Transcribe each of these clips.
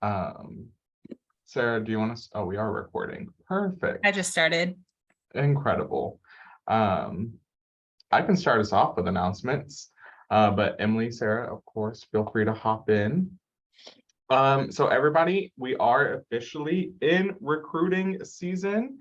Um, Sarah, do you want to? Oh, we are recording. Perfect. I just started. Incredible. I can start us off with announcements, but Emily, Sarah, of course, feel free to hop in. So everybody, we are officially in recruiting season.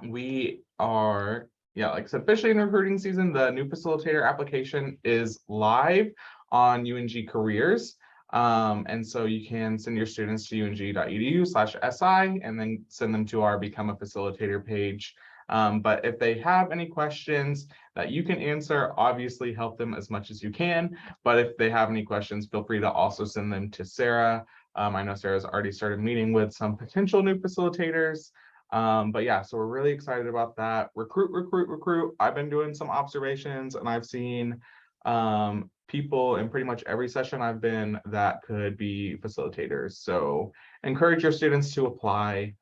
We are, yeah, like I said, officially in recruiting season. The new facilitator application is live on UNG Careers. And so you can send your students to ung.edu/si and then send them to our Become a Facilitator page. But if they have any questions that you can answer, obviously help them as much as you can. But if they have any questions, feel free to also send them to Sarah. I know Sarah's already started meeting with some potential new facilitators. But yeah, so we're really excited about that. Recruit. I've been doing some observations and I've seen people in pretty much every session I've been that could be facilitators. So encourage your students to apply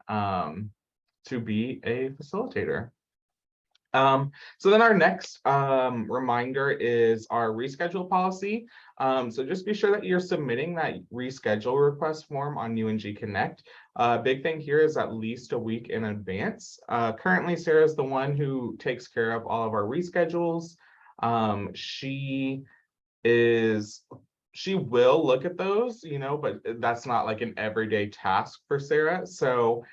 to be a facilitator. So then our next reminder is our reschedule policy. So just be sure that you're submitting that reschedule request form on UNG Connect. Big thing here is at least a week in advance. Currently, Sarah is the one who takes care of all of our reschedules. She will look at those, but that's not like an everyday task for Sarah. So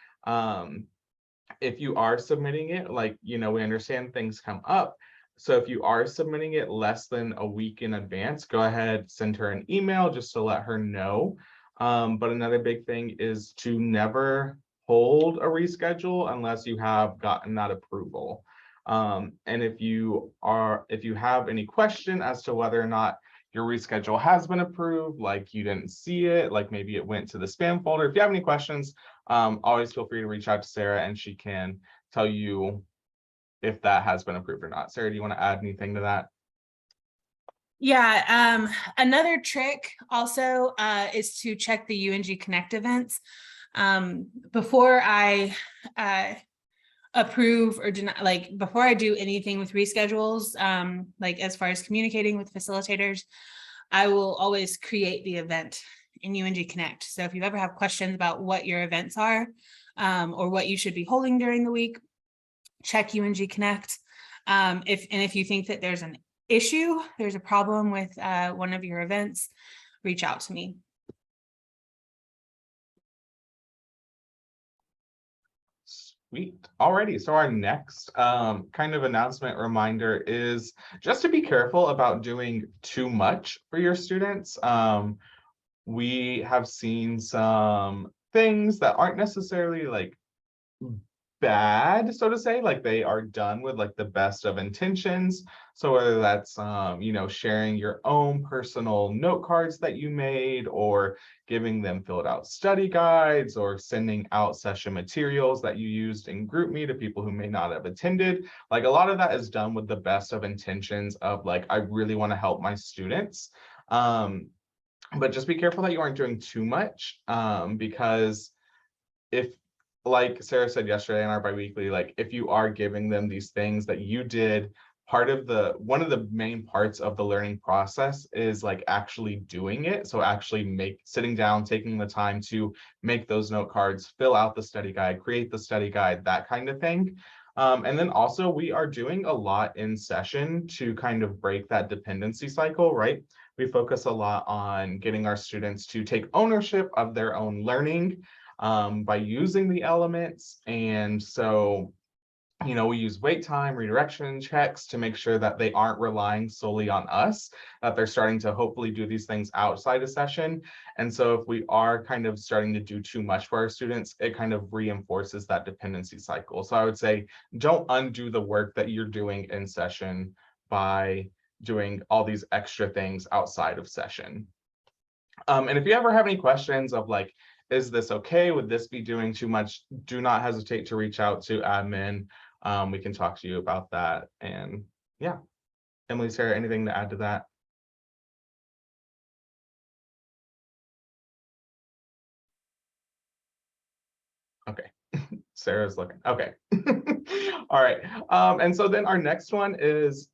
if you are submitting it, we understand things come up. So if you are submitting it less than a week in advance, go ahead, send her an email just to let her know. But another big thing is to never hold a reschedule unless you have gotten that approval. And if you have any question as to whether or not your reschedule has been approved, like you didn't see it, like maybe it went to the spam folder. If you have any questions, always feel free to reach out to Sarah and she can tell you if that has been approved or not. Sarah, do you want to add anything to that? Yeah, another trick also is to check the UNG Connect events. Before I approve or deny, before I do anything with reschedules, as far as communicating with facilitators, I will always create the event in UNG Connect. So if you ever have questions about what your events are or what you should be holding during the week, check UNG Connect. If you think that there's an issue, there's a problem with one of your events, reach out to me. Sweet. Alrighty. So our next kind of announcement reminder is just to be careful about doing too much for your students. We have seen some things that aren't necessarily bad, so to say, like they are done with the best of intentions. So whether that's sharing your own personal note cards that you made, or giving them filled out study guides, or sending out session materials that you used in GroupMe to people who may not have attended, a lot of that is done with the best of intentions of I really want to help my students. But just be careful that you aren't doing too much, because if, like Sarah said yesterday in our biweekly, if you are giving them these things that you did, one of the main parts of the learning process is actually doing it. So actually sitting down, taking the time to make those note cards, fill out the study guide, create the study guide, that kind of thing. And then also we are doing a lot in session to kind of break that dependency cycle, right? We focus a lot on getting our students to take ownership of their own learning by using the elements. And so, we use wait time, redirection checks to make sure that they aren't relying solely on us, that they're starting to hopefully do these things outside of session. And so if we are kind of starting to do too much for our students, it kind of reinforces that dependency cycle. So I would say, don't undo the work that you're doing in session by doing all these extra things outside of session. And if you ever have any questions of is this okay? Would this be doing too much? Do not hesitate to reach out to admin. We can talk to you about that. And yeah, Emily, Sarah, anything to add to that? Okay, Sarah's looking. Okay. All right. And so then our next one is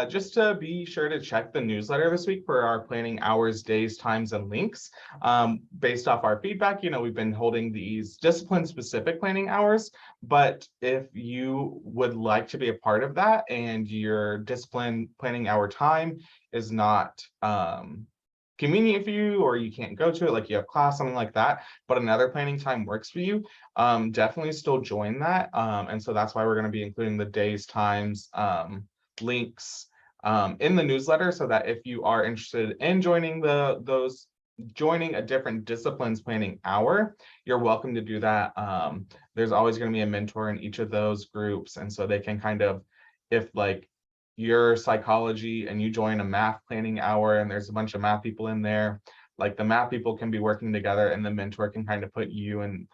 just to be sure to check the newsletter this week for our planning hours, days, times, and links. Based off our feedback, we've been holding these discipline-specific planning hours, but if you would like to be a part of that and your discipline planning hour time is not convenient for you, or you can't go to it, like you have class, something like that, but another planning time works for you, definitely still join that. And so that's why we're going to be including the days, times, links in the newsletter, so that if you are interested in joining joining a different disciplines planning hour, you're welcome to do that. There's always going to be a mentor in each of those groups, and so they can kind of, if like your psychology and you join a math planning hour and there's a bunch of math people in there, like the math people can be working together and the mentor can kind of put you and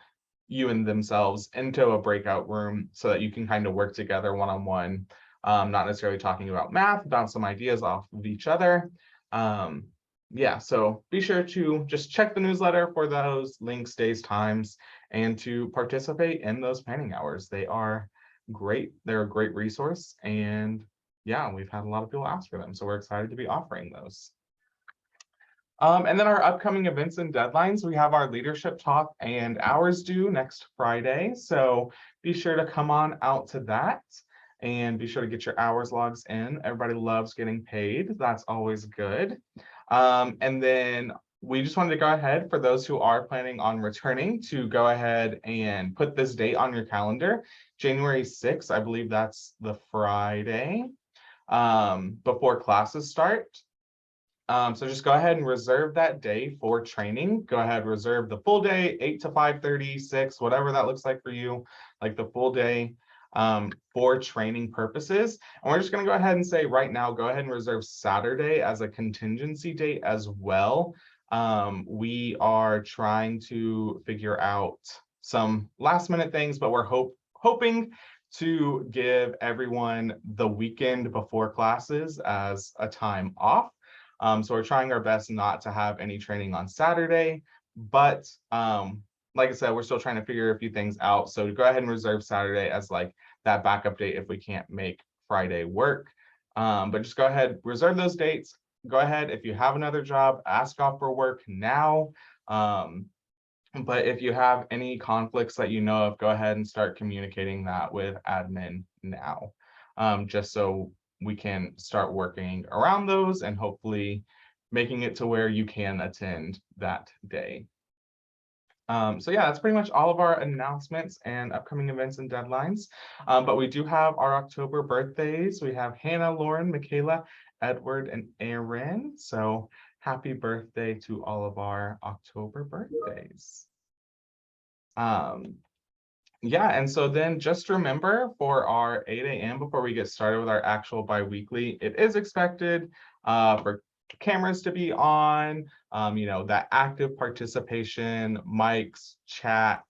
themselves into a breakout room so that you can kind of work together one-on-one, not necessarily talking about math, bounce some ideas off of each other. Yeah, so be sure to just check the newsletter for those links, days, times, and to participate in those planning hours. They are great. They're a great resource, and yeah, we've had a lot of people ask for them, so we're excited to be offering those. And then our upcoming events and deadlines, we have our leadership talk and hours due next Friday. So be sure to come on out to that and be sure to get your hours logs in. Everybody loves getting paid. That's always good. And then we just wanted to go ahead, for those who are planning on returning, to go ahead and put this date on your calendar. January 6th, I believe that's the Friday before classes start. So just go ahead and reserve that day for training. Go ahead, reserve the full day, 8 to 5:30, 6, whatever that looks like for you, like the full day for training purposes. And we're just going to go ahead and say right now, go ahead and reserve Saturday as a contingency date as well. We are trying to figure out some last minute things, but we're hoping to give everyone the weekend before classes as a time off. So we're trying our best not to have any training on Saturday, but like I said, we're still trying to figure a few things out. So go ahead and reserve Saturday as like that backup date if we can't make Friday work. But just go ahead, reserve those dates. Go ahead, if you have another job, ask off for work now. But if you have any conflicts that you know of, go ahead and start communicating that with admin now, just so we can start working around those and hopefully making it to where you can attend that day. So yeah, that's pretty much all of our announcements and upcoming events and deadlines. But we do have our October birthdays. We have Hannah, Lauren, Michaela, Edward, and Aaron. So happy birthday to all of our October birthdays. Yeah, and so then just remember, for our 8 a.m. before we get started with our actual biweekly, it is expected for cameras to be on, that active participation, mics, chat.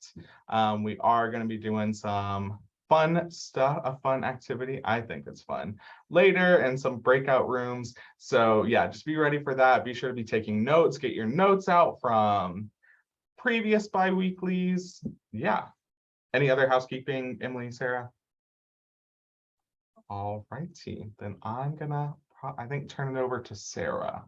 We are going to be doing some fun stuff, a fun activity. I think it's fun later, and some breakout rooms. So yeah, just be ready for that. Be sure to be taking notes, get your notes out from previous biweeklies. Yeah. Any other housekeeping, Emily, Sarah? All righty, then I'm gonna, I think, turn it over to Sarah.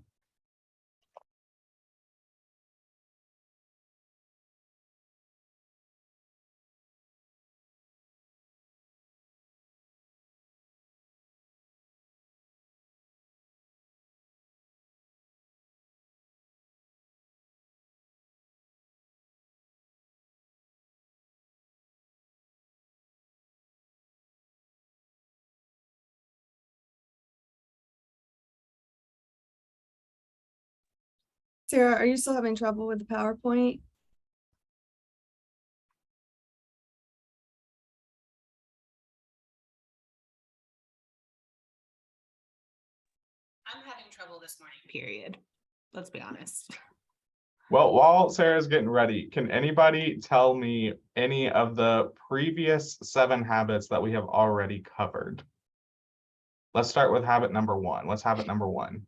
Sarah, are you still having trouble with the PowerPoint? I'm having trouble this morning, period. Let's be honest. Well, while Sarah's getting ready, can anybody tell me any of the previous 7 habits that we have already covered? Let's start with habit number 1. What's habit number 1?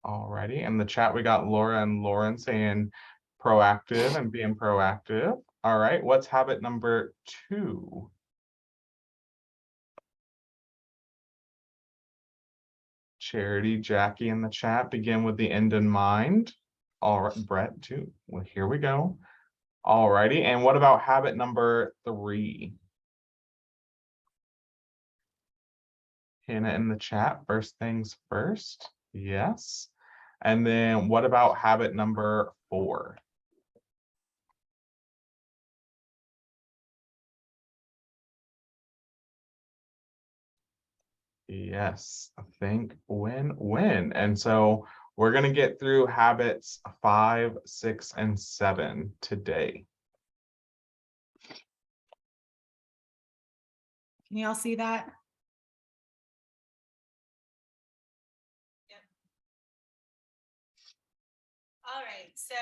All righty, in the chat we got Laura and Lauren saying proactive and being proactive. All right, what's habit number 2? Charity, Jackie in the chat, begin with the end in mind. All right, Brett too. Well, here we go. All righty, and what about habit number 3? Hannah in the chat, first things first. Yes. And then what about habit number 4? Yes, think win-win. And so we're going to get through habits 5, 6, and 7 today. Can you all see that? All right, so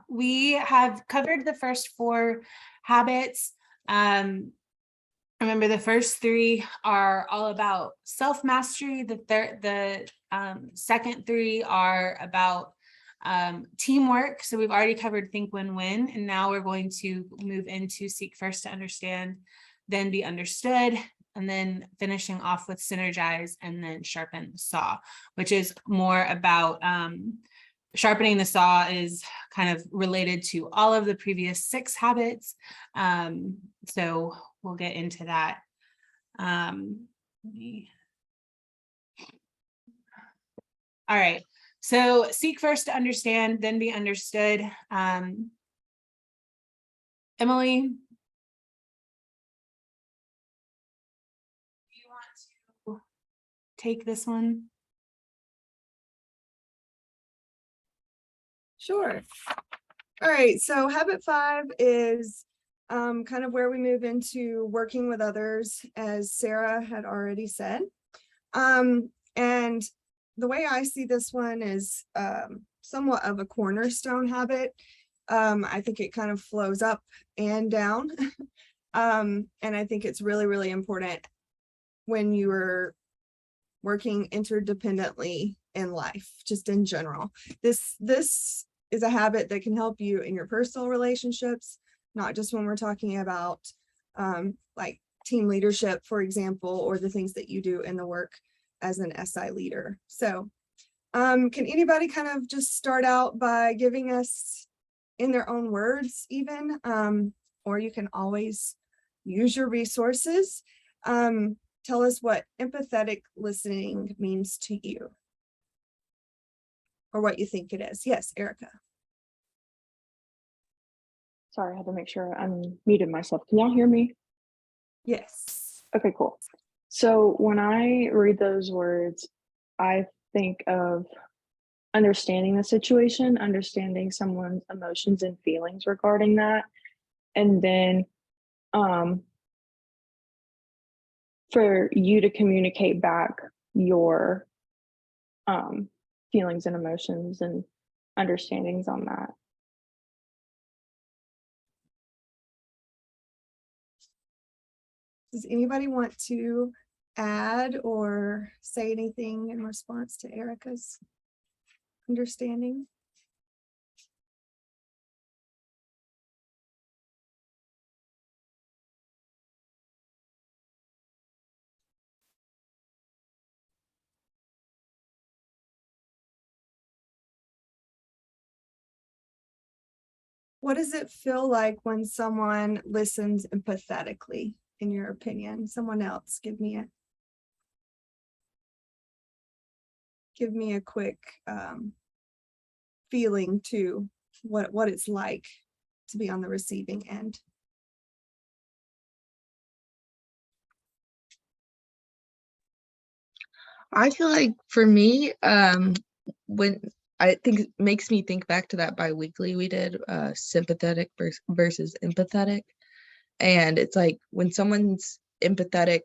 we have covered the first 4 habits. Remember, the first 3 are all about self-mastery. The second 3 are about teamwork. So we've already covered think, win, win, and now we're going to move into seek first to understand, then be understood, and then finishing off with synergize, and then sharpen the saw, which is more about sharpening the saw is kind of related to all of the previous 6 habits. So we'll get into that. All right. So seek first to understand, then be understood. Emily, do you want to take this one? Sure. All right, so habit 5 is kind of where we move into working with others, as Sarah had already said. And the way I see this one is somewhat of a cornerstone habit. I think it kind of flows up and down. And I think it's really, really important when you are working interdependently in life, just in general. This is a habit that can help you in your personal relationships, not just when we're talking about like team leadership, for example, or the things that you do in the work as an SI leader. So can anybody kind of just start out by giving us in their own words even, or you can always use your resources. Tell us what empathetic listening means to you, or what you think it is. Yes, Erica. Sorry, I had to make sure I unmuted myself. Can y'all hear me? Yes. Okay, cool. So when I read those words, I think of understanding the situation, understanding someone's emotions and feelings regarding that, and then for you to communicate back your feelings and emotions and understandings on that. Does anybody want to add or say anything in response to Erica's understanding? What does it feel like when someone listens empathetically, in your opinion? Someone else, give me a quick feeling to what it's like to be on the receiving end. I feel like for me, when I think it makes me think back to that bi-weekly we did, sympathetic versus empathetic. And it's like when someone's empathetic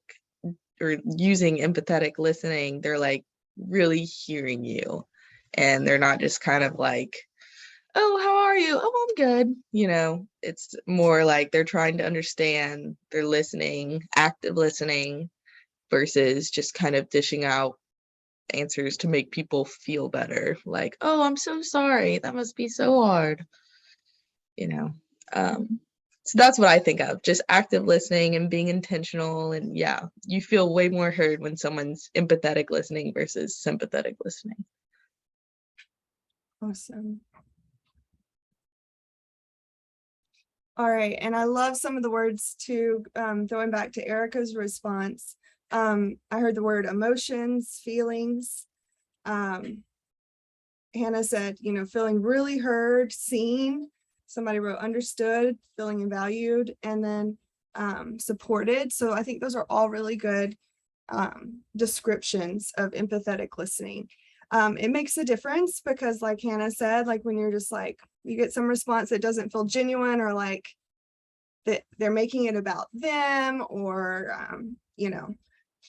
or using empathetic listening, they're like really hearing you. And they're not just kind of like, oh, how are you? Oh, I'm good. You know, it's more like they're trying to understand, they're listening, active listening, versus just kind of dishing out answers to make people feel better. Like, oh, I'm so sorry. That must be so hard. You know, so that's what I think of, just active listening and being intentional. And yeah, you feel way more heard when someone's empathetic listening versus sympathetic listening. Awesome. All right, and I love some of the words too, going back to Erica's response. I heard the word emotions, feelings. Hannah said, you know, feeling really heard, seen. Somebody wrote understood, feeling valued, and then supported. So I think those are all really good descriptions of empathetic listening. It makes a difference because, like Hannah said, like when you're just like, you get some response that doesn't feel genuine, or like that they're making it about them, or you know,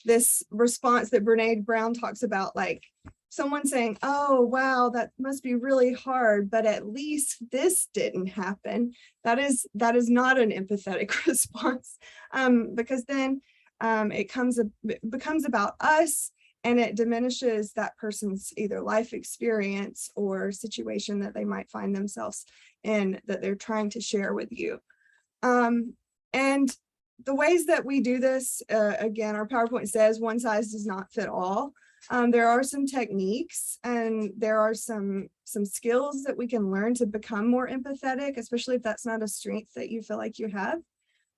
this response that Brene Brown talks about, like someone saying, oh wow, that must be really hard, but at least this didn't happen. That is not an empathetic response, because then it becomes about us, and it diminishes that person's either life experience or situation that they might find themselves in, that they're trying to share with you. And the ways that we do this, again, our PowerPoint says one size does not fit all. There are some techniques, and there are some skills that we can learn to become more empathetic, especially if that's not a strength that you feel like you have.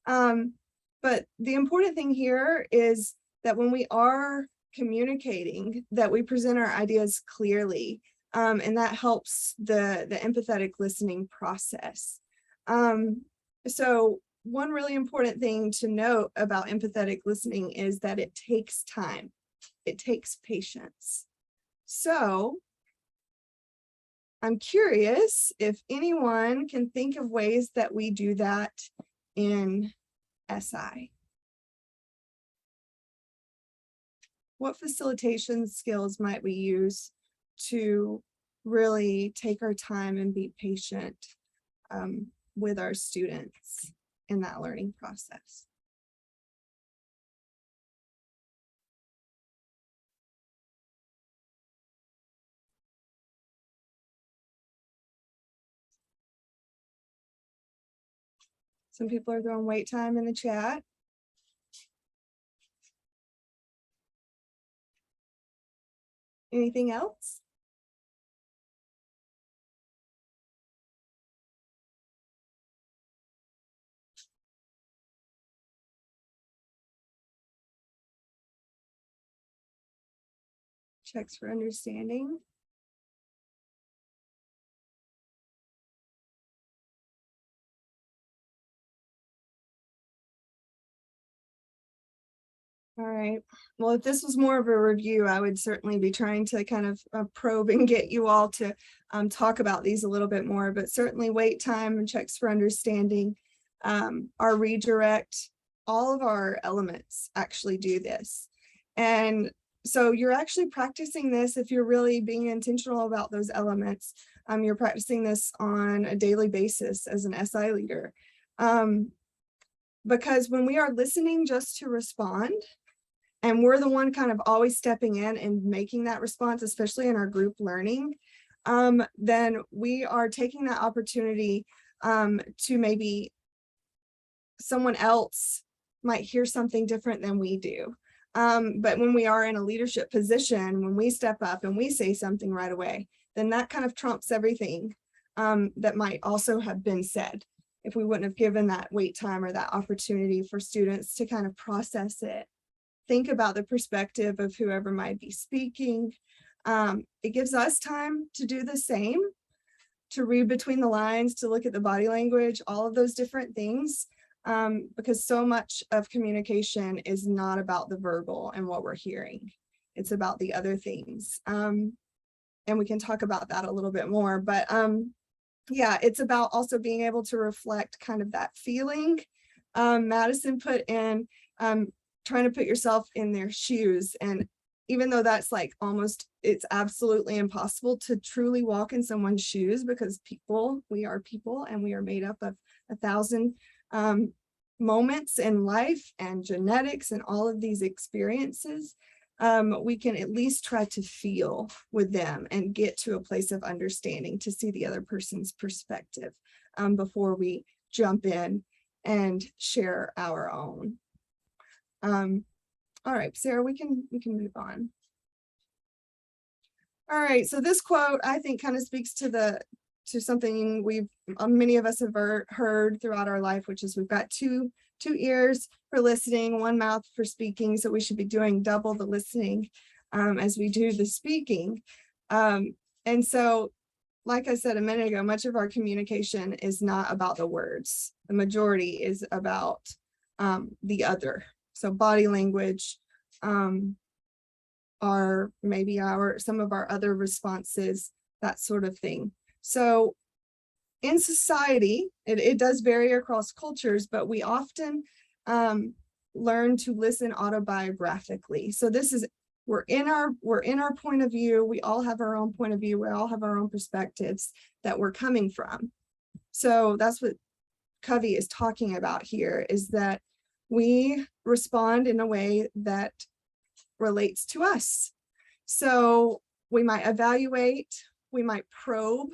But the important thing here is that when we are communicating, that we present our ideas clearly, and that helps the empathetic listening process. So one really important thing to note about empathetic listening is that it takes time. It takes patience. So I'm curious if anyone can think of ways that we do that in SI. What facilitation skills might we use to really take our time and be patient with our students in that learning process? Some people are throwing wait time in the chat. Anything else? Checks for understanding. All right. Well, if this was more of a review, I would certainly be trying to kind of probe and get you all to talk about these a little bit more, but certainly wait time and checks for understanding, our redirect, all of our elements actually do this. And so you're actually practicing this if you're really being intentional about those elements. You're practicing this on a daily basis as an SI leader. Because when we are listening just to respond, and we're the one kind of always stepping in and making that response, especially in our group learning, then we are taking that opportunity to maybe someone else might hear something different than we do. But when we are in a leadership position, when we step up and we say something right away, then that kind of trumps everything that might also have been said if we wouldn't have given that wait time or that opportunity for students to kind of process it. Think about the perspective of whoever might be speaking. It gives us time to do the same, to read between the lines, to look at the body language, all of those different things, because so much of communication is not about the verbal and what we're hearing. It's about the other things. And we can talk about that a little bit more, but yeah, it's about also being able to reflect kind of that feeling. Madison put in, trying to put yourself in their shoes. And even though that's like almost, it's absolutely impossible to truly walk in someone's shoes, because we are people, and we are made up of 1,000 moments in life and genetics and all of these experiences. we can at least try to feel with them and get to a place of understanding to see the other person's perspective before we jump in and share our own. All right, Sarah, we can move on. All right, so this quote I think kind of speaks to something we've many of us have heard throughout our life, which is we've got two ears for listening, one mouth for speaking. So we should be doing double the listening as we do the speaking. And so, like I said a minute ago, much of our communication is not about the words. The majority is about the other. So body language, are maybe some of our other responses, that sort of thing. So in society, it does vary across cultures, but we often learn to listen autobiographically. So this is, we're in our point of view. We all have our own point of view. We all have our own perspectives that we're coming from. So that's what Covey is talking about here, is that we respond in a way that relates to us. So we might evaluate, we might probe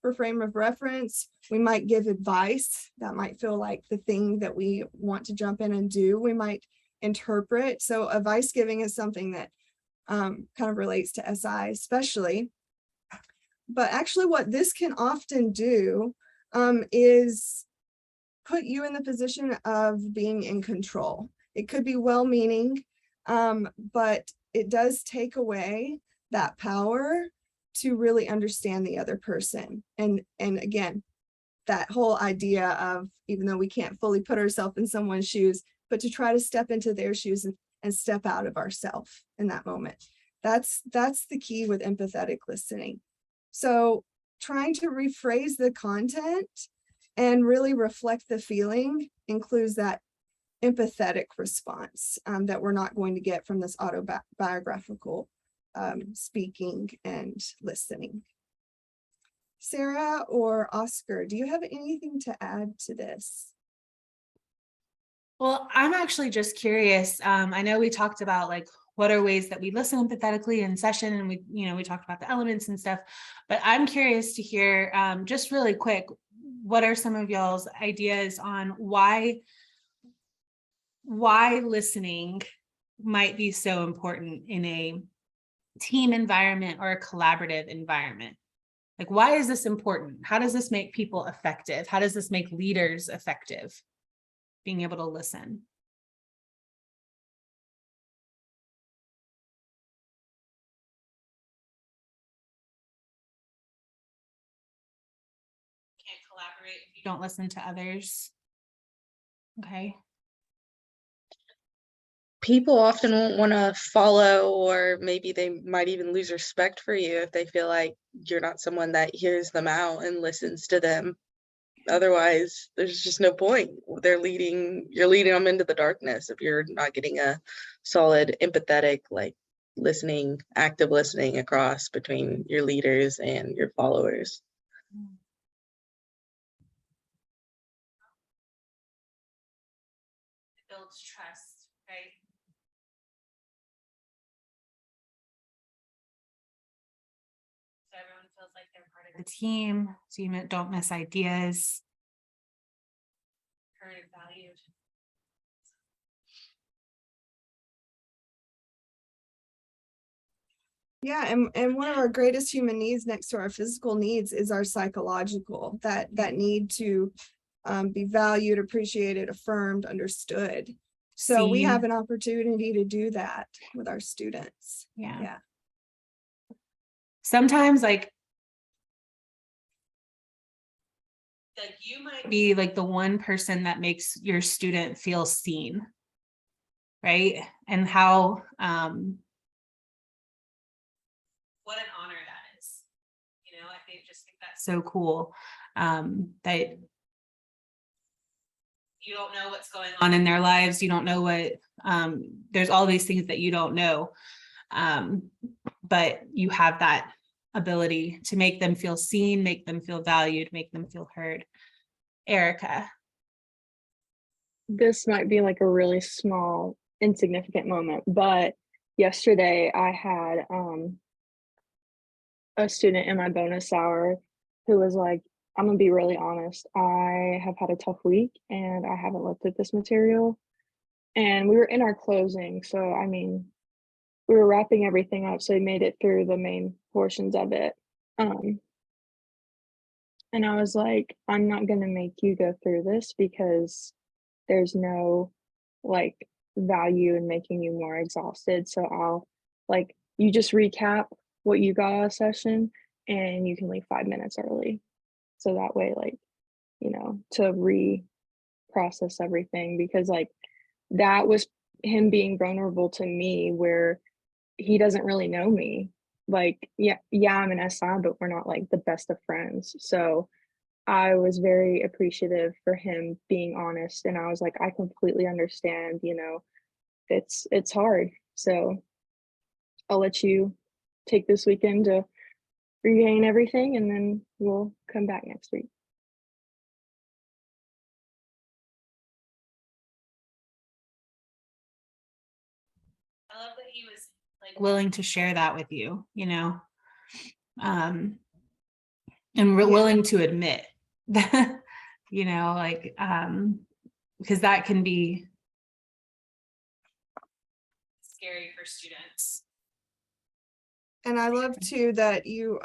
for frame of reference, we might give advice that might feel like the thing that we want to jump in and do. We might interpret. So advice giving is something that kind of relates to SI especially. But actually what this can often do is put you in the position of being in control. It could be well-meaning, but it does take away that power to really understand the other person. And again, that whole idea of, even though we can't fully put ourselves in someone's shoes, but to try to step into their shoes and step out of ourselves in that moment. That's the key with empathetic listening. So trying to rephrase the content and really reflect the feeling includes that empathetic response that we're not going to get from this autobiographical speaking and listening. Sarah or Oscar, do you have anything to add to this? Well, I'm actually just curious. I know we talked about like what are ways that we listen empathetically in session, and we talked about the elements and stuff, but I'm curious to hear just really quick, what are some of y'all's ideas on why listening might be so important in a team environment or a collaborative environment? Like, why is this important? How does this make people effective? How does this make leaders effective? Being able to listen. Can't collaborate if you don't listen to others. Okay. People often won't want to follow, or maybe they might even lose respect for you if they feel like you're not someone that hears them out and listens to them. Otherwise, there's just no point. You're leading them into the darkness if you're not getting a solid, empathetic, like listening, active listening across between your leaders and your followers. It builds trust, right? So everyone feels like they're part of the team, so you don't miss ideas. Heard and valued. Yeah, and one of our greatest human needs next to our physical needs is our psychological, that need to be valued, appreciated, affirmed, understood. So we have an opportunity to do that with our students. Yeah. Sometimes like you might be like the one person that makes your student feel seen, right? And how what an honor that is. I think that's so cool. That you don't know what's going on in their lives. You don't know what there's all these things that you don't know. But you have that ability to make them feel seen, make them feel valued, make them feel heard. Erica. This might be like a really small, insignificant moment, but yesterday I had a student in my bonus hour who was like, I'm gonna be really honest. I have had a tough week and I haven't looked at this material. And we were in our closing. So, I mean, we were wrapping everything up. So, we made it through the main portions of it. Um, and I was like, I'm not gonna make you go through this because there's no like value in making you more exhausted. So, I'll like, you just recap what you got out of session and you can leave 5 minutes early. So that way, like, to process everything because like that was him being vulnerable to me where he doesn't really know me. Like, yeah, I'm an SI, but we're not like the best of friends. So I was very appreciative for him being honest. And I was like, I completely understand, it's hard. So I'll let you take this weekend to regain everything and then we'll come back next week. I love that he was like willing to share that with you, um, and Yeah. willing to admit that, because that can be scary for students. And I love too that you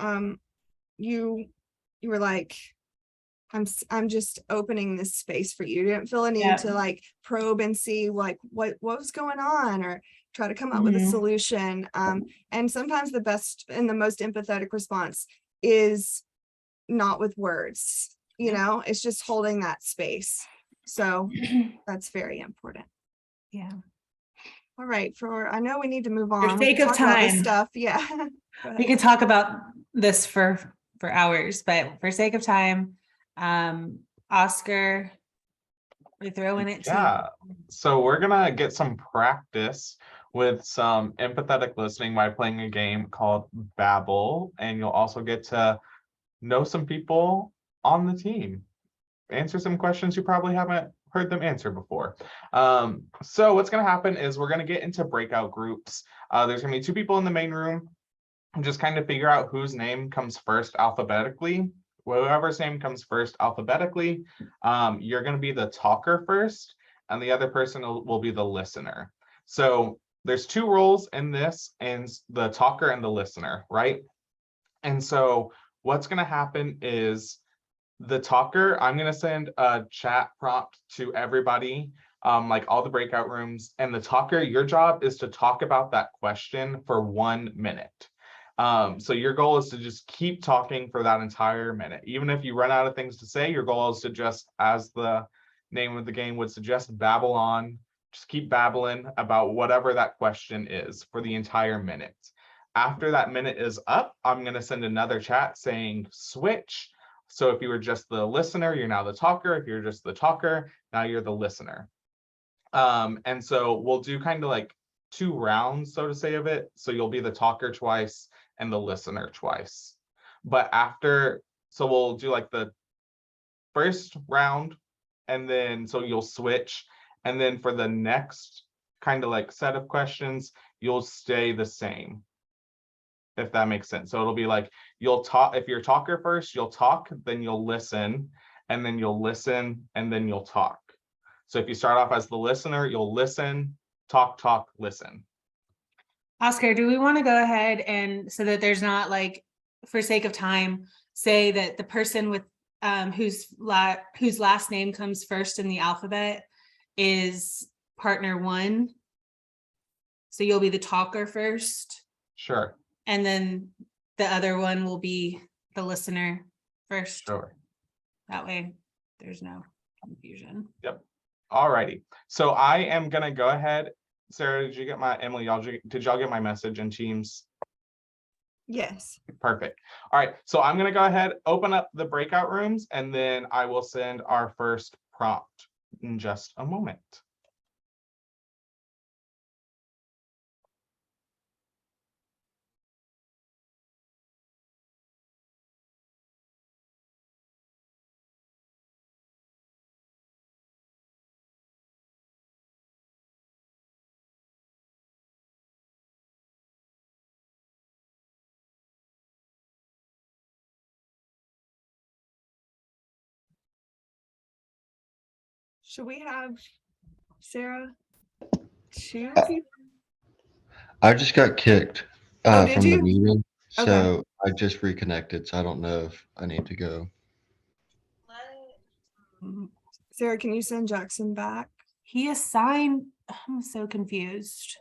were like, I'm just opening this space for you. You didn't feel a need Yeah. to like probe and see like what was going on or try to come up with a Mhm. solution. And sometimes the best and the most empathetic response is not with words, it's just holding that space. So that's very important. Yeah. All right, I know we need to move on. We sake can of talk about this time. stuff. Yeah. Go We ahead. could talk about this for hours, but for sake of time, Oscar, we're throwing it to Yeah. you. So we're gonna get some practice with some empathetic listening by playing a game called Babel, and you'll also get to know some people on the team. Answer some questions you probably haven't heard them answer before. So what's gonna happen is we're gonna get into breakout groups. There's gonna be 2 people in the main room and just kind of figure out whose name comes first alphabetically. Whoever's name comes first alphabetically, you're going to be the talker first, and the other person will be the listener. So there's 2 roles in this, and the talker and the listener, right? And so what's going to happen is the talker, I'm going to send a chat prompt to everybody, like all the breakout rooms, and the talker, your job is to talk about that question for 1 minute. So your goal is to just keep talking for that entire minute. Even if you run out of things to say, your goal is to just, as the name of the game would suggest, babble on. Just keep babbling about whatever that question is for the entire minute. After that minute is up, I'm going to send another chat saying switch. So if you were just the listener, you're now the talker. If you're just the talker, now you're the listener. And so we'll do kind of like 2 rounds, so to say, of it. So you'll be the talker twice and the listener twice. But so we'll do like the first round, and then so you'll switch. And then for the next kind of like set of questions, you'll stay the same, if that makes sense. So it'll be like you'll talk, if you're talker first, you'll talk, then you'll listen, and then you'll listen, and then you'll talk. So if you start off as the listener, you'll listen, talk, listen. Oscar, do we want to go ahead and so that there's not like, for sake of time, say that the person with whose last name comes first in the alphabet is partner 1. So you'll be the talker first, Sure. and then the other one will be the listener first. Sure. That way there's no confusion. Yep. All righty. So I am gonna go ahead. Sarah, did you get Emily, did y'all get my message in Teams? Yes. Perfect. All right. So I'm gonna go ahead, open up the breakout rooms, and then I will send our first prompt in just a moment. Should we have Sarah? Two Uh, people? I just got kicked Oh, did from the you? meeting, Okay. so I just reconnected, so I don't know if I need to go. Sarah, can you send Jackson back? He assigned, I'm so confused.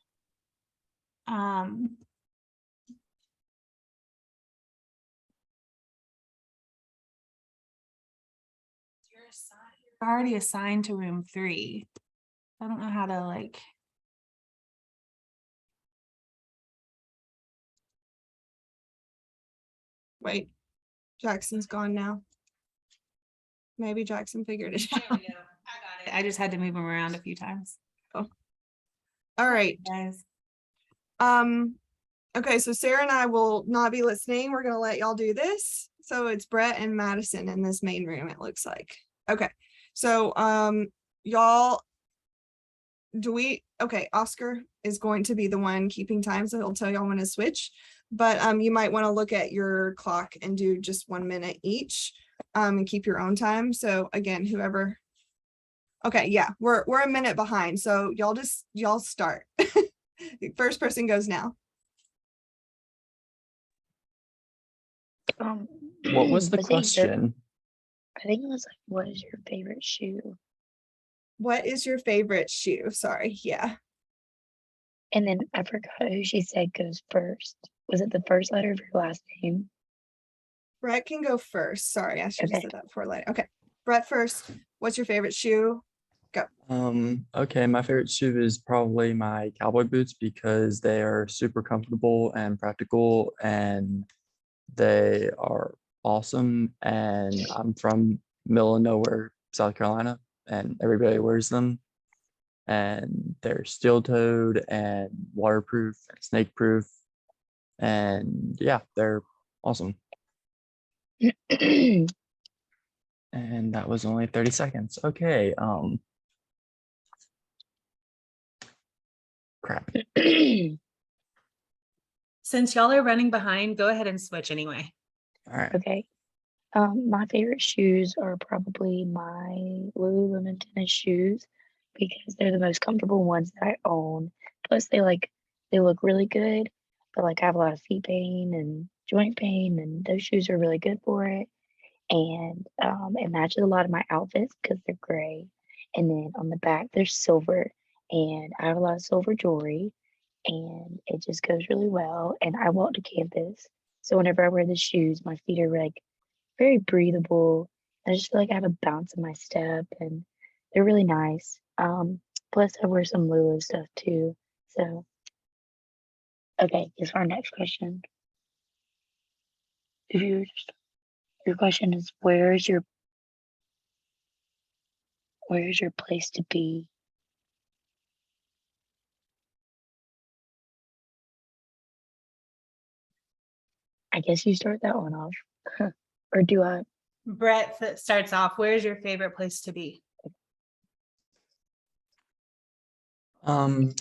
You're already assigned to room 3. I don't know how to like. Wait, Jackson's gone now. Maybe Jackson figured it There out. we go. I got it. I just had to move him around a few times. All right. Guys. Okay, so Sarah and I will not be listening. We're gonna let y'all do this. So it's Brett and Madison in this main room, it looks like. Okay, so y'all, okay, Oscar is going to be the one keeping time, so he'll tell y'all when to switch. But you might want to look at your clock and do just 1 minute each, and keep your own time. So again, whoever. Okay, yeah, we're a minute behind, so y'all start. First person goes now. What was the I think question? I think it was like, what is your favorite shoe? What is your favorite shoe? Sorry, yeah. And then I forgot who she said goes first. Was it the first letter of your last name? Brett can go first. Sorry, I should have Okay. said that before later. Okay, Brett first. What's your favorite shoe? Okay, my favorite shoe is probably my cowboy boots because they are super comfortable and practical and they are awesome. And I'm from middle of nowhere, South Carolina, and everybody wears them. And they're steel-toed and waterproof and snake-proof. And yeah, they're awesome. And that was only 30 seconds. Okay, crap. Since y'all are running behind, go ahead and switch anyway. All right. Okay. My favorite shoes are probably my Lululemon tennis shoes because they're the most comfortable ones that I own. Plus they look really good, but like I have a lot of feet pain and joint pain, and those shoes are really good for it. And it matches a lot of my outfits because they're gray. And then on the back they're silver, and I have a lot of silver jewelry, and it just goes really well. And I walk to campus, so whenever I wear the shoes, my feet are like very breathable. I just feel like I have a bounce in my step, and they're really nice. Plus I wear some Lulu stuff too. So, okay, here's our next question. If you just, your question is, where's your place to be? I guess you start that one off. Or do I? Brett starts off. Where's your favorite place to be? I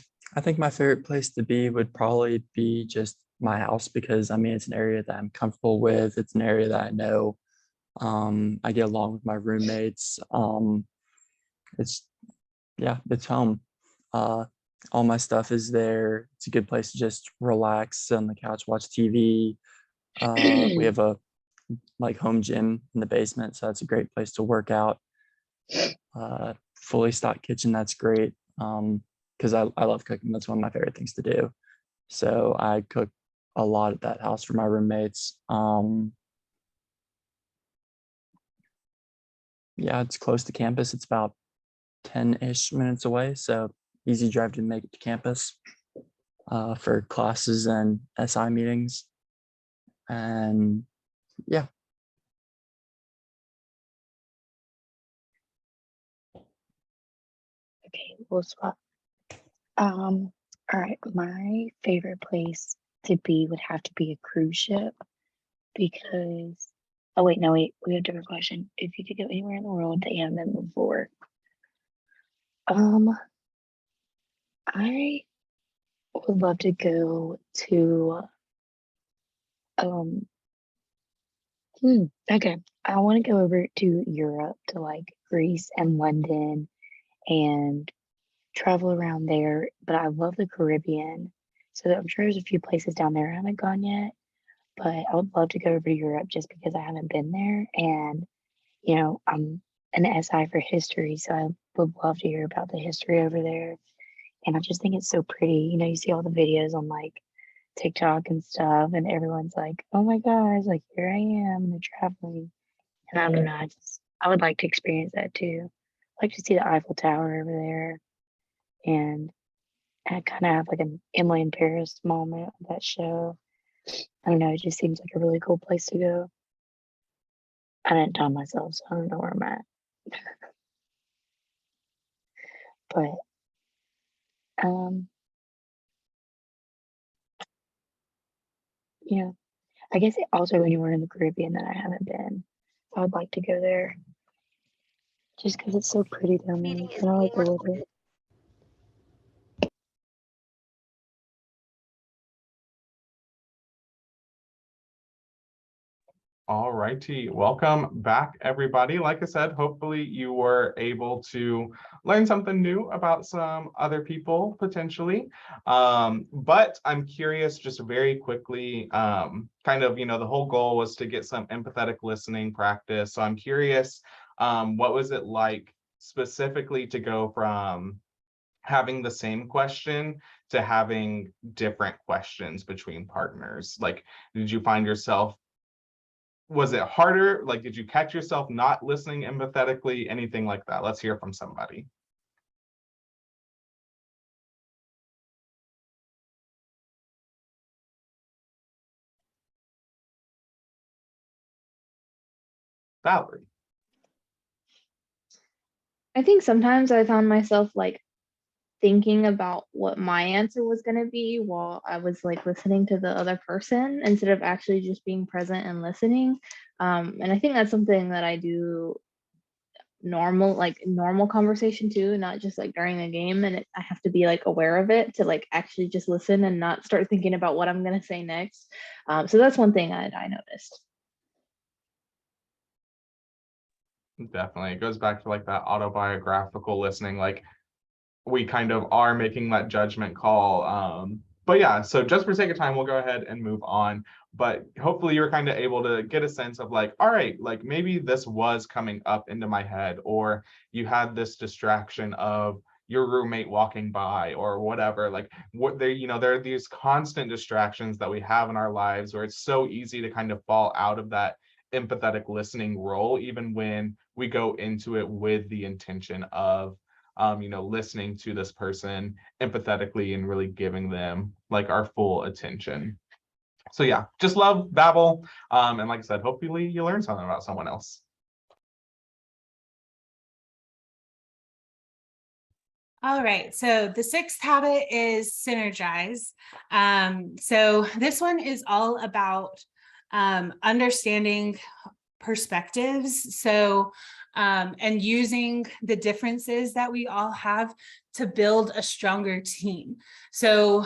think my favorite place to be would probably be just my house because I mean it's an area that I'm comfortable with. It's an area that I know. I get along with my roommates. It's home. All my stuff is there. It's a good place to just relax, sit on the couch, watch TV. We have a like home gym in the basement, so that's a great place to work out. Fully stocked kitchen, that's great. Because I love cooking. That's one of my favorite things to do. So I cook a lot at that house for my roommates. Yeah, it's close to campus. It's about 10-ish minutes away. So easy drive to make it to campus for classes and SI meetings. And yeah. Okay, we'll swap. All right, my favorite place to be would have to be a cruise ship because, oh wait, no, wait, we have a different question. If you could go anywhere in the world that you haven't been before, I would love to go to, um, okay, I want to go over to Europe to like Greece and London and travel around there. But I love the Caribbean. So I'm sure there's a few places down there I haven't gone yet, but I would love to go over to Europe just because I haven't been there. And, you know, I'm an SI for history, so I would love to hear about the history over there. And I just think it's so pretty. You know, you see all the videos on like TikTok and stuff, and everyone's like, oh my gosh, like here I am, and they're traveling. And I don't know, I would like to experience that too. I'd like to see the Eiffel Tower over there, and I kind of have like an Emily in Paris moment with that show. I don't know, it just seems like a really cool place to go. I didn't time myself, so I don't know where I'm at. But yeah, I guess also anywhere in the Caribbean that I haven't been, I would like to go there just because it's so pretty down there. And I like the weather. All righty, welcome back, everybody. Like I said, hopefully you were able to learn something new about some other people potentially. But I'm curious, just very quickly, kind of, you know, the whole goal was to get some empathetic listening practice. So I'm curious, what was it like specifically to go from having the same question to having different questions between partners? Like, did you find yourself, was it harder? Like, did you catch yourself not listening empathetically? Anything like that? Let's hear from somebody. Valerie. I think sometimes I found myself like thinking about what my answer was going to be while I was like listening to the other person instead of actually just being present and listening. And I think that's something that I do normal conversation too, not just like during a game. And I have to be like aware of it to like actually just listen and not start thinking about what I'm going to say next. So that's one thing I noticed. Definitely. It goes back to like that autobiographical listening, like we kind of are making that judgment call. But yeah, so just for sake of time, we'll go ahead and move on. But hopefully you're kind of able to get a sense of like, all right, like maybe this was coming up into my head, or you had this distraction of your roommate walking by or whatever. Like what they, you know, there are these constant distractions that we have in our lives where it's so easy to kind of fall out of that empathetic listening role, even when we go into it with the intention of you know, listening to this person empathetically and really giving them like our full attention. So yeah, just love Babel. And like I said, hopefully you learn something about someone else. All right, so the sixth habit is synergize. So this one is all about understanding perspectives. So and using the differences that we all have to build a stronger team. So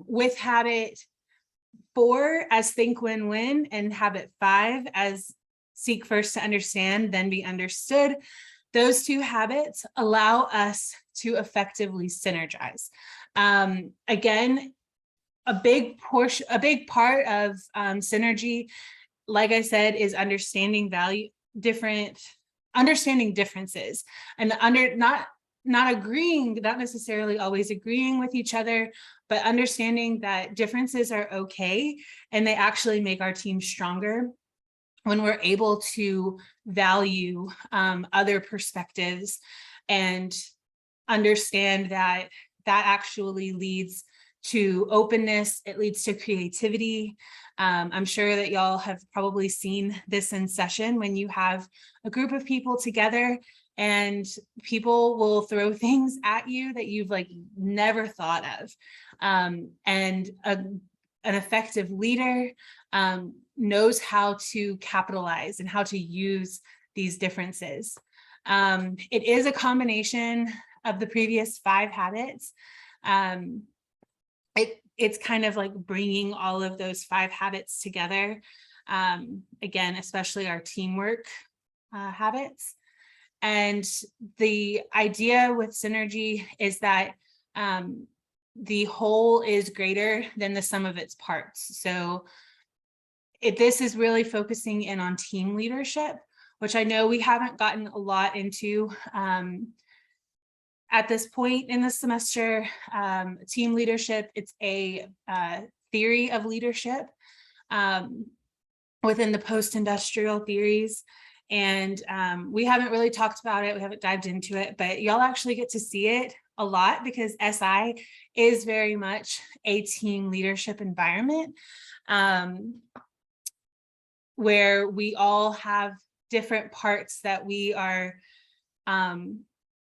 with habit 4 as think win-win and habit 5 as seek first to understand, then be understood, those two habits allow us to effectively synergize. Again, a big part of synergy, like I said, is understanding understanding differences and not agreeing, not necessarily always agreeing with each other, but understanding that differences are okay and they actually make our team stronger when we're able to value other perspectives and understand that that actually leads to openness, it leads to creativity. I'm sure that y'all have probably seen this in session when you have a group of people together and people will throw things at you that you've like never thought of. And an effective leader knows how to capitalize and how to use these differences. It is a combination of the previous 5 habits. It's kind of like bringing all of those 5 habits together. Again, especially our teamwork habits. And the idea with synergy is that the whole is greater than the sum of its parts. So this is really focusing in on team leadership, which I know we haven't gotten a lot into at this point in the semester. Team leadership, it's a theory of leadership within the post-industrial theories. And we haven't really talked about it. We haven't dived into it, but y'all actually get to see it a lot because SI is very much a team leadership environment where we all have different parts that we are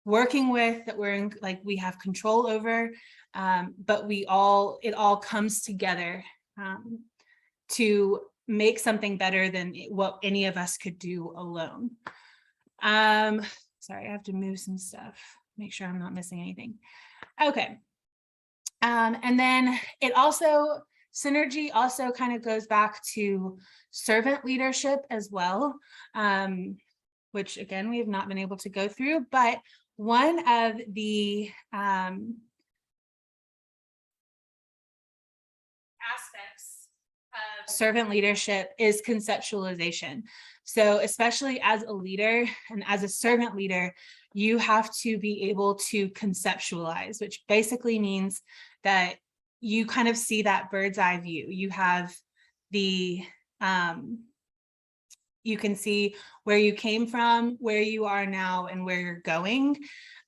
working with, that we're in, like we have control over, but it all comes together to make something better than what any of us could do alone. Sorry, I have to move some stuff, make sure I'm not missing anything. Okay. And then synergy also kind of goes back to servant leadership as well, which again, we have not been able to go through, but one of the aspects of servant leadership is conceptualization. So especially as a leader and as a servant leader, you have to be able to conceptualize, which basically means that you kind of see that bird's eye view. You have the, you can see where you came from, where you are now, and where you're going,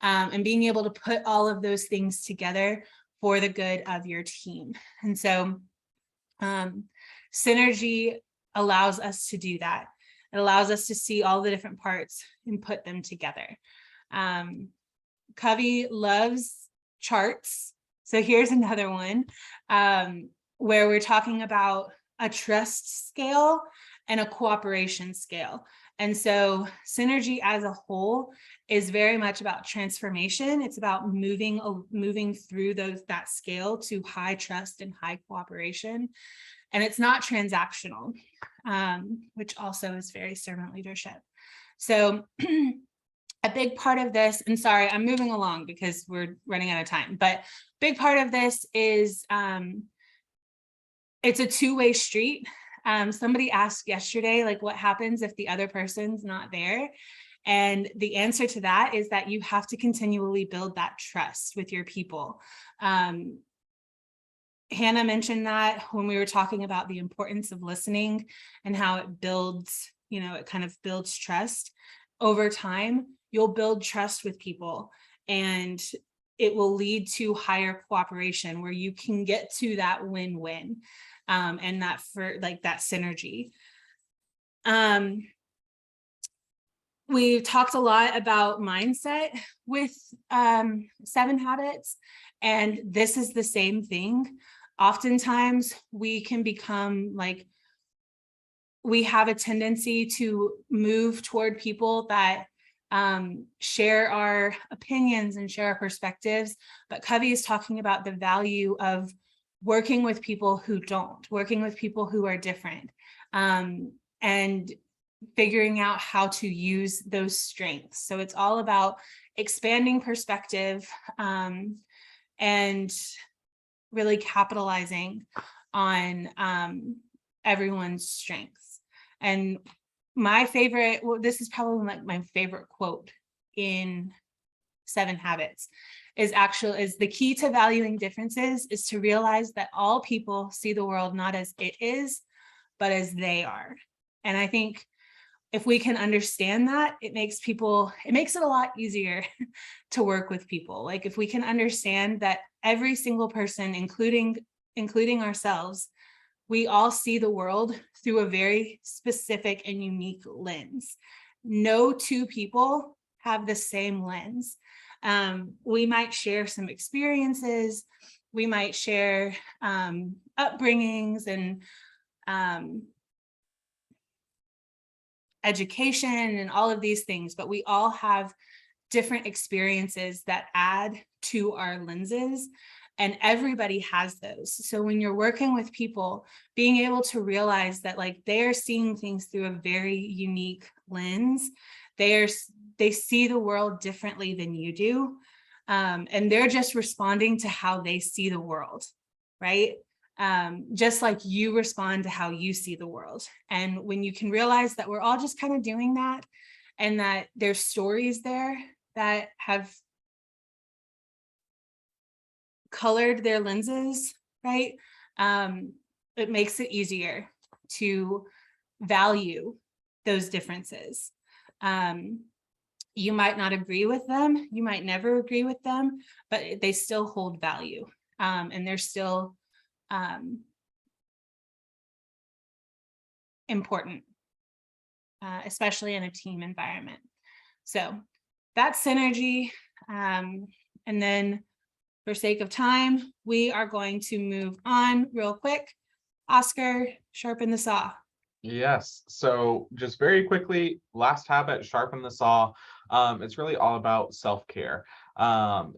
and being able to put all of those things together for the good of your team. And so synergy allows us to do that. It allows us to see all the different parts and put them together. Covey loves charts. So here's another one where we're talking about a trust scale and a cooperation scale. And so synergy as a whole is very much about transformation. It's about moving through that scale to high trust and high cooperation. And it's not transactional, which also is very servant leadership. So a big part of this, and sorry, I'm moving along because we're running out of time, but big part of this is it's a two-way street. Somebody asked yesterday, like, what happens if the other person's not there? And the answer to that is that you have to continually build that trust with your people. Hannah mentioned that when we were talking about the importance of listening and how it builds, it kind of builds trust over time. You'll build trust with people and it will lead to higher cooperation where you can get to that win-win and that for like that synergy. We've talked a lot about mindset with 7 Habits, and this is the same thing. Oftentimes we can become like, we have a tendency to move toward people that share our opinions and share our perspectives, but Covey is talking about the value of working with people who don't, working with people who are different, and figuring out how to use those strengths. So it's all about expanding perspective and really capitalizing on everyone's strengths. And my favorite, well, this is probably like my favorite quote in 7 Habits is the key to valuing differences is to realize that all people see the world not as it is, but as they are. And I think if we can understand that, it makes it a lot easier to work with people. Like if we can understand that every single person, including ourselves, we all see the world through a very specific and unique lens. No two people have the same lens. We might share some experiences, we might share upbringings and education and all of these things, but we all have different experiences that add to our lenses, and everybody has those. So when you're working with people, being able to realize that like they're seeing things through a very unique lens, they see the world differently than you do. And they're just responding to how they see the world, right? Just like you respond to how you see the world. And when you can realize that we're all just kind of doing that, and that there's stories there that have colored their lenses, right? It makes it easier to value those differences. You might not agree with them, you might never agree with them, but they still hold value, and they're still important, especially in a team environment. So that's synergy. And then for sake of time, we are going to move on real quick. Oscar, sharpen the saw. Yes, so just very quickly, last habit, sharpen the saw. It's really all about self-care.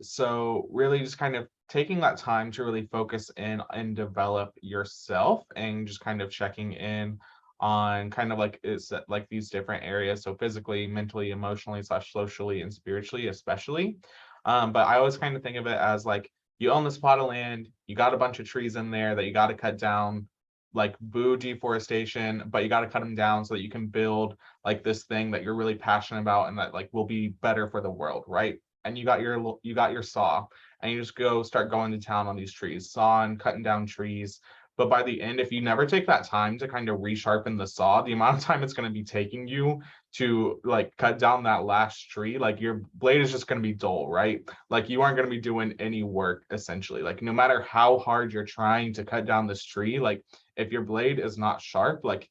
So really just kind of taking that time to really focus in and develop yourself, and just kind of checking in on kind of like is like these different areas. So physically, mentally, emotionally, / socially, and spiritually, especially. But I always kind of think of it as like, you own this plot of land, you got a bunch of trees in there that you got to cut down, like boo deforestation, but you got to cut them down so that you can build like this thing that you're really passionate about and that like will be better for the world, right? And you got your saw, and you just go start going to town on these trees, sawing, cutting down trees. But by the end, if you never take that time to kind of resharpen the saw, the amount of time it's going to be taking you to like cut down that last tree, like your blade is just going to be dull, right? Like you aren't going to be doing any work essentially. Like no matter how hard you're trying to cut down this tree, like if your blade is not sharp, like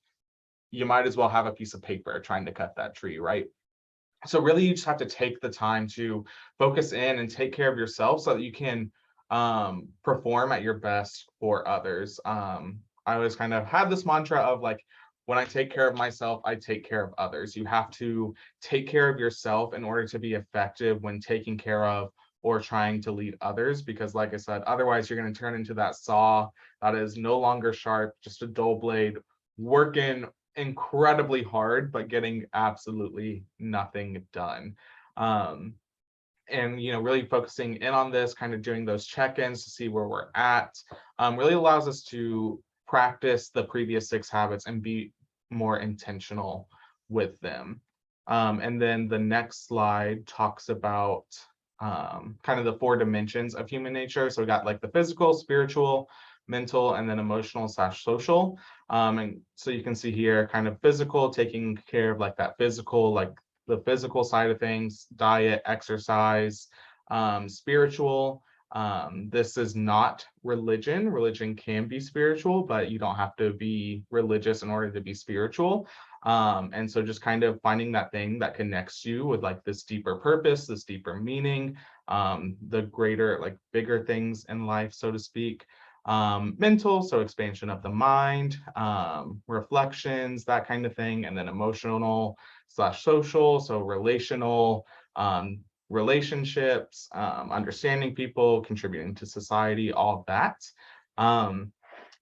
you might as well have a piece of paper trying to cut that tree, right? So really you just have to take the time to focus in and take care of yourself so that you can perform at your best for others. I always kind of have this mantra of like, when I take care of myself, I take care of others. You have to take care of yourself in order to be effective when taking care of or trying to lead others, because like I said, otherwise you're going to turn into that saw that is no longer sharp, just a dull blade, working incredibly hard, but getting absolutely nothing done. And really focusing in on this, kind of doing those check-ins to see where we're at, really allows us to practice the previous 6 habits and be more intentional with them. And then the next slide talks about kind of the 4 dimensions of human nature. So we got like the physical, spiritual, mental, and then emotional / social. And so you can see here kind of physical, taking care of like that physical, like the physical side of things, diet, exercise. Spiritual, this is not religion. Religion can be spiritual, but you don't have to be religious in order to be spiritual. And so just kind of finding that thing that connects you with like this deeper purpose, this deeper meaning, the greater, like bigger things in life, so to speak. Mental, so expansion of the mind, reflections, that kind of thing. And then emotional / social, so relational, relationships, understanding people, contributing to society, all of that.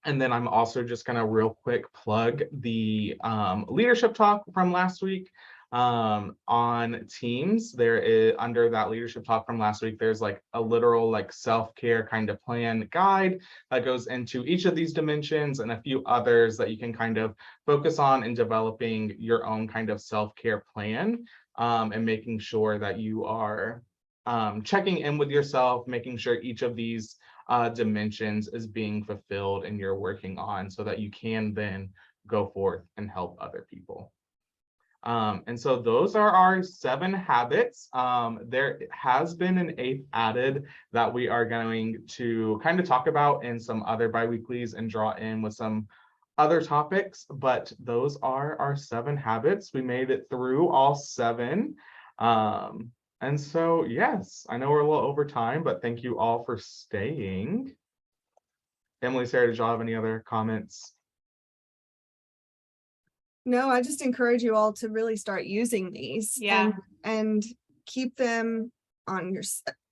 And then I'm also just gonna real quick plug the leadership talk from last week on Teams. There is, under that leadership talk from last week, there's like a literal like self-care kind of plan guide that goes into each of these dimensions and a few others that you can kind of focus on in developing your own kind of self-care plan, and making sure that you are checking in with yourself, making sure each of these dimensions is being fulfilled and you're working on, so that you can then go forth and help other people. And so those are our 7 habits. There has been an 8th added that we are going to kind of talk about in some other biweeklies and draw in with some other topics, but those are our 7 habits. We made it through all 7. And so, yes, I know we're a little over time, but thank you all for staying. Emily, Sarah, did y'all have any other comments? No, I just encourage you all to really start using these. Yeah. And keep them on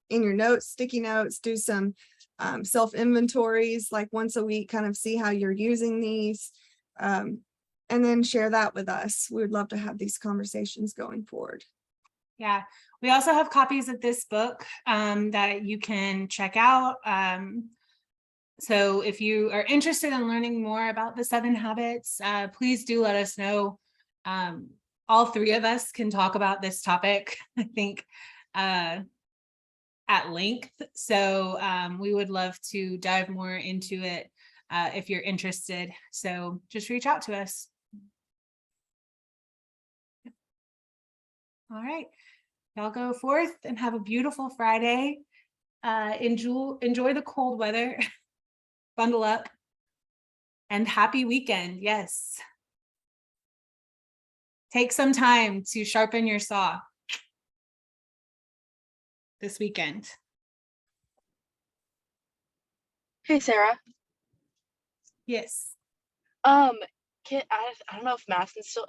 in your notes, sticky notes, do some self inventories like once a week, kind of see how you're using these, and then share that with us. We would love to have these conversations going forward. Yeah, we also have copies of this book that you can check out. So if you are interested in learning more about the 7 habits, please do let us know. All 3 of us can talk about this topic, I think, at length. So we would love to dive more into it if you're interested. So just reach out to us. All right. Y'all go forth and have a beautiful Friday. Enjoy the cold weather. Bundle up. And happy weekend. Yes. Take some time to sharpen your saw this weekend. Hey, Sarah. Yes. I don't know if Madison's still